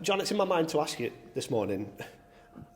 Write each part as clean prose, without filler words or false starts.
John, it's in my mind to ask you this morning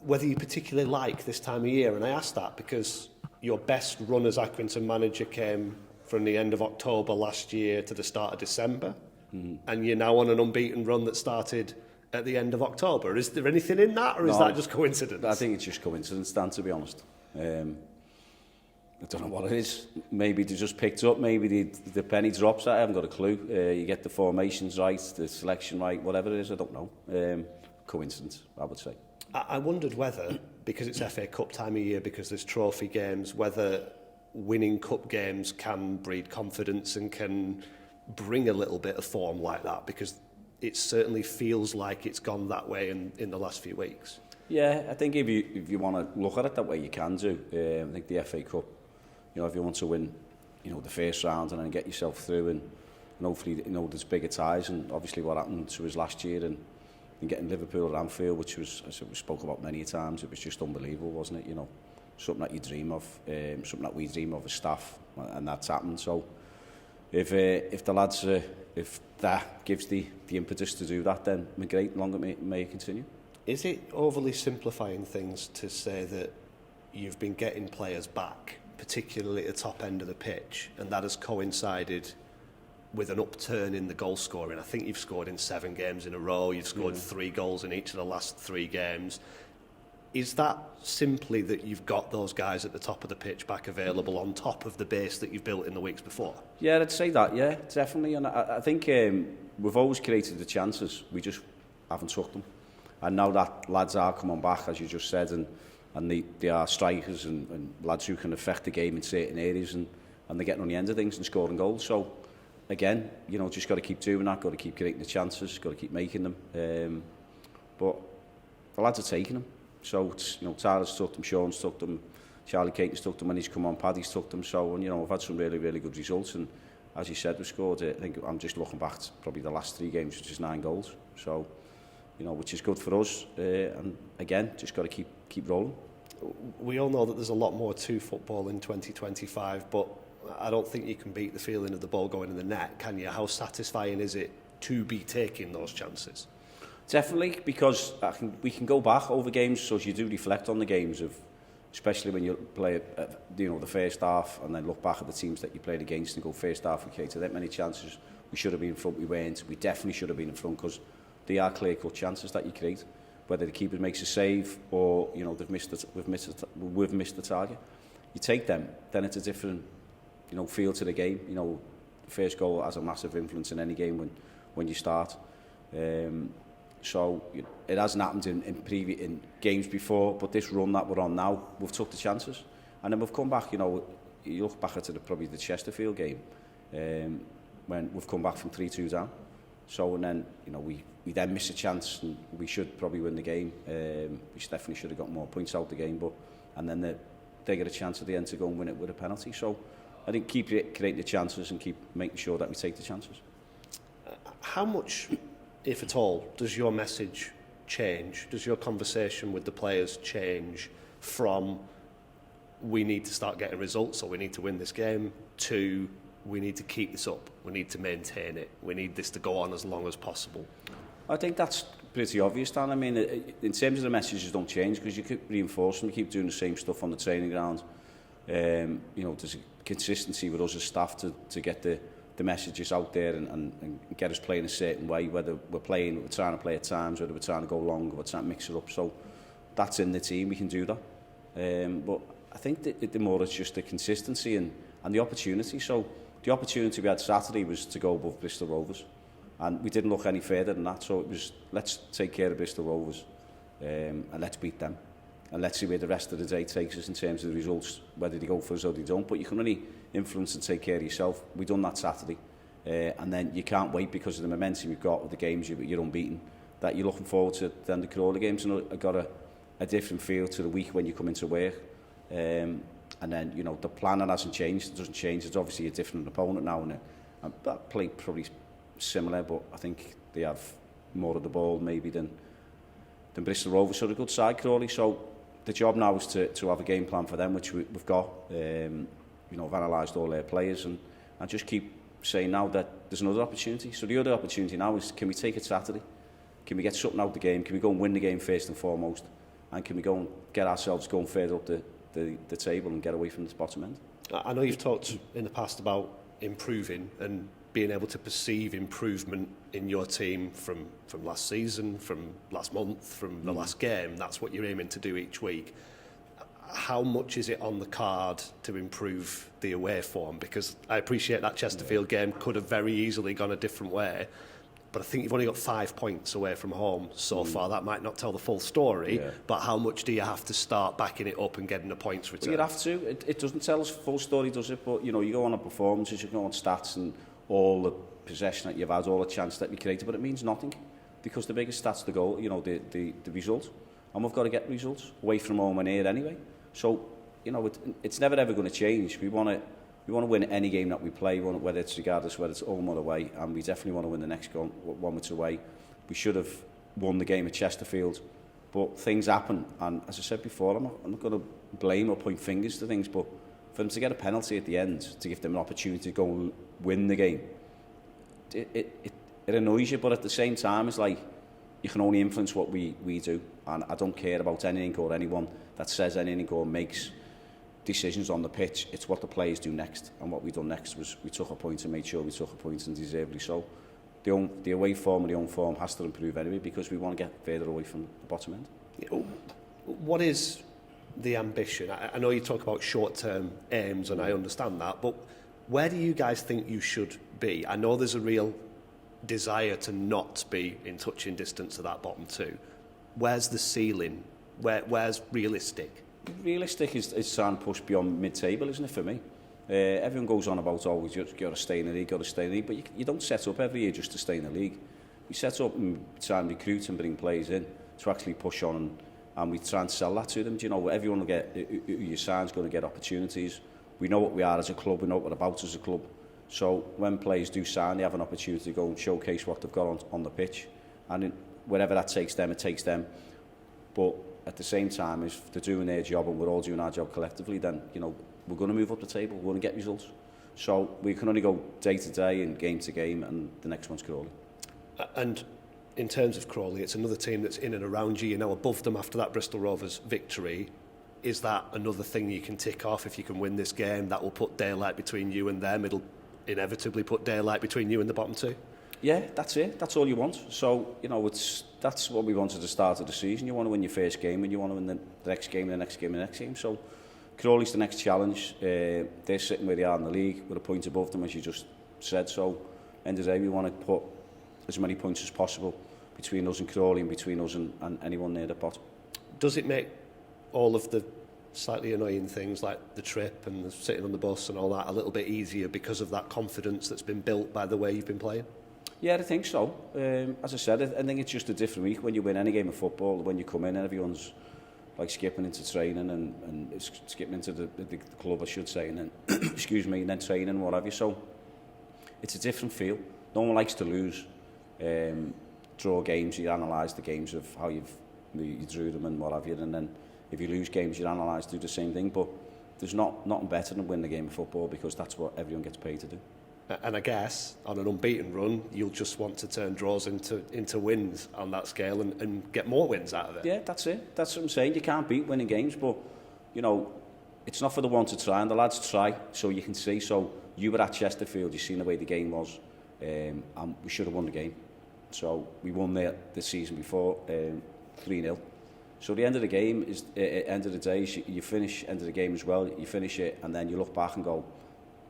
whether you particularly like this time of year, and I ask that because your best run as Accrington manager came from the end of October last year to the start of December, and you're now on an unbeaten run that started at the end of October. Is there anything in that, or is that just coincidence? I think it's just coincidence, Dan, to be honest. I don't know what it is. Maybe they just picked up, maybe the penny drops. I haven't got a clue. You get the formations right, the selection right, whatever it is, I don't know. Coincidence, I would say. I wondered whether, because it's FA Cup time of year, because there's trophy games, whether winning cup games can breed confidence and can bring a little bit of form like that, because it certainly feels like it's gone that way in the last few weeks. Yeah, I think if you want to look at it that way, you can do. I think the FA Cup, if you want to win, the first round and then get yourself through, and hopefully, there's bigger ties, and obviously what happened to us last year and getting Liverpool at Anfield, which was, as we spoke about many times, it was just unbelievable, wasn't it? Something that you dream of, something that we dream of as staff, and that's happened. So if the lads, if that gives the impetus to do that, then great, longer may continue. Is it overly simplifying things to say that you've been getting players back, particularly at the top end of the pitch, and that has coincided with an upturn in the goal scoring? I think you've scored in 7 games in a row. You've scored 3 goals in each of the last 3 games. Is that simply that you've got those guys at the top of the pitch back available on top of the base that you've built in the weeks before? Yeah, I'd say that, yeah, definitely. And I think we've always created the chances. We just haven't took them. And now that lads are coming back, as you just said, and they are strikers and lads who can affect the game in certain areas, and they're getting on the end of things and scoring goals. So, again, just got to keep doing that, got to keep creating the chances, got to keep making them. But the lads are taking them. So, it's, Tyler's took them, Sean's took them, Charlie Caton's took them when he's come on, Paddy's took them. So, and, we've had some really, really good results. And as you said, we've scored, I think I'm just looking back to probably the last 3 games, which is 9 goals. So, which is good for us. And again, just got to keep rolling. We all know that there's a lot more to football in 2025, but I don't think you can beat the feeling of the ball going in the net, can you? How satisfying is it to be taking those chances? Definitely, because we can go back over games, so as you do reflect on the games, especially when you play the first half, and then look back at the teams that you played against and go, first half we created that many chances, we should have been in front, we weren't, we definitely should have been in front, because they are clear-cut chances that you create, whether the keeper makes a save or we've missed the target. You take them, then it's a different feel to the game. The first goal has a massive influence in any game when you start. So it hasn't happened in games before, but this run that we're on now, we've took the chances, and then we've come back. You look back at probably the Chesterfield game when we've come back from 3-2 down. So and then we then miss a chance, and we should probably win the game. We definitely should have got more points out the game, and then they get a chance at the end to go and win it with a penalty. So I think keep creating the chances and keep making sure that we take the chances. How much, if at all, does your message change? Does your conversation with the players change from we need to start getting results or we need to win this game to we need to keep this up, we need to maintain it, we need this to go on as long as possible? I think that's pretty obvious, Dan. I mean, in terms of the messages don't change because you keep reinforcing, you keep doing the same stuff on the training ground. There's a consistency with us as staff to get the messages out there and get us playing a certain way, whether we're trying to play at times, whether we're trying to go long or we're trying to mix it up. So that's in the team, we can do that. But I think the more it's just the consistency and the opportunity. So the opportunity we had Saturday was to go above Bristol Rovers, and we didn't look any further than that. So it was, let's take care of Bristol Rovers and let's beat them, and let's see where the rest of the day takes us in terms of the results, whether they go for us or they don't. But you can only influence and take care of yourself. We done that Saturday, and then you can't wait because of the momentum you've got with the games you're unbeaten, that you're looking forward to. Then the Crawley games and got a different feel to the week when you come into work. And then, the planning hasn't changed. It doesn't change. It's obviously a different opponent now. And that play probably similar, but I think they have more of the ball maybe than Bristol Rovers. So a good side, Crawley. So the job now is to have a game plan for them, which we've got. I've analysed all their players and just keep saying now that there's another opportunity. So the other opportunity now is, can we take it Saturday? Can we get something out of the game? Can we go and win the game first and foremost? And can we go and get ourselves going further up the table and get away from this bottom end? I know you've talked in the past about improving and being able to perceive improvement in your team from last season, from last month, from the last game. That's what you're aiming to do each week. How much is it on the card to improve the away form? Because I appreciate that Chesterfield game could have very easily gone a different way, but I think you've only got 5 points away from home so far. That might not tell the full story, but how much do you have to start backing it up and getting the points return? Well, you have to. It doesn't tell us the full story, does it? But, you know, you go on performances, you go on stats and all the possession that you've had, all the chance that you created, but it means nothing because the biggest stats the goal, you know, the result. And we've got to get results away from home and here anyway. So, you know, it's never ever going to change. We want to win any game that we play, whether it's regardless whether it's home or away, and we definitely want to win the next one that's away. We should have won the game at Chesterfield, but things happen. And as I said before, I'm not going to blame or point fingers to things, but for them to get a penalty at the end, to give them an opportunity to go and win the game, it annoys you, but at the same time, it's like you can only influence what we do, and I don't care about anything or anyone that says anything or makes decisions on the pitch. It's what the players do next, and what we done next was we took a point and made sure we took a point, and deservedly so. The away form and the home form has to improve anyway because we want to get further away from the bottom end. What is the ambition? I know you talk about short-term aims, and I understand that, but where do you guys think you should be? I know there's a real desire to not be in touching distance of that bottom two. Where's the ceiling? Where's realistic? Realistic is trying to push beyond mid-table, isn't it, for me? Everyone goes on about, oh, you've got to stay in the league, but you don't set up every year just to stay in the league. We set up and try and recruit and bring players in to actually push on, and we try and sell that to them. Do you know, everyone will get, who you sign is going to get opportunities. We know what we are as a club, we know what we're about as a club. So when players do sign, they have an opportunity to go and showcase what they've got on the pitch. And wherever that takes them, it takes them. But at the same time, if they're doing their job and we're all doing our job collectively, then, you know, we're going to move up the table, we're going to get results. So we can only go day to day and game to game, and the next one's Crawley. And in terms of Crawley, it's another team that's in and around you, you know, above them after that Bristol Rovers victory. Is that another thing you can tick off? If you can win this game, that will put daylight between you and them. It'll inevitably put daylight between you and the bottom two. Yeah, that's it. That's all you want. So, you know, that's what we wanted at the start of the season. You want to win your first game, and you want to win the next game, the next game, the next game. So Crawley's the next challenge. They're sitting where they are in the league, with a point above them, as you just said. So, end of the day, we want to put as many points as possible between us and Crawley, and between us and anyone near the bottom. Does it make all of the slightly annoying things like the trip and the sitting on the bus and all that a little bit easier because of that confidence that's been built by the way you've been playing? Yeah, I think so. As I said, I think it's just a different week when you win any game of football. When you come in, everyone's like skipping into training and skipping into the club, I should say, and then excuse me, and then training and what have you. So it's a different feel. No one likes to lose. Draw games, you analyse the games of how you drew them and what have you, and then if you lose games, you analyse, do the same thing. But there's nothing better than winning a game of football, because that's what everyone gets paid to do. And I guess on an unbeaten run, you'll just want to turn draws into wins on that scale and get more wins out of it. Yeah, that's it. That's what I'm saying. You can't beat winning games, but, you know, it's not for the one to try, and the lads try, so you can see. So you were at Chesterfield, you've seen the way the game was, and we should have won the game. So we won there the season before, 3-0. So the end of the game is, end of the day, you finish, end of the game as well, you finish it, and then you look back and go,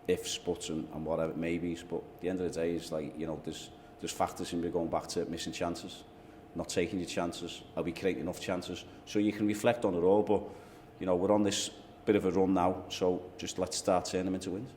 ifs, buts, and whatever it may be. But at the end of the day, it's like, you know, there's factors in going back to missing chances, not taking your chances, are we creating enough chances? So you can reflect on it all, but, you know, we're on this bit of a run now, so just let's start turning them into wins.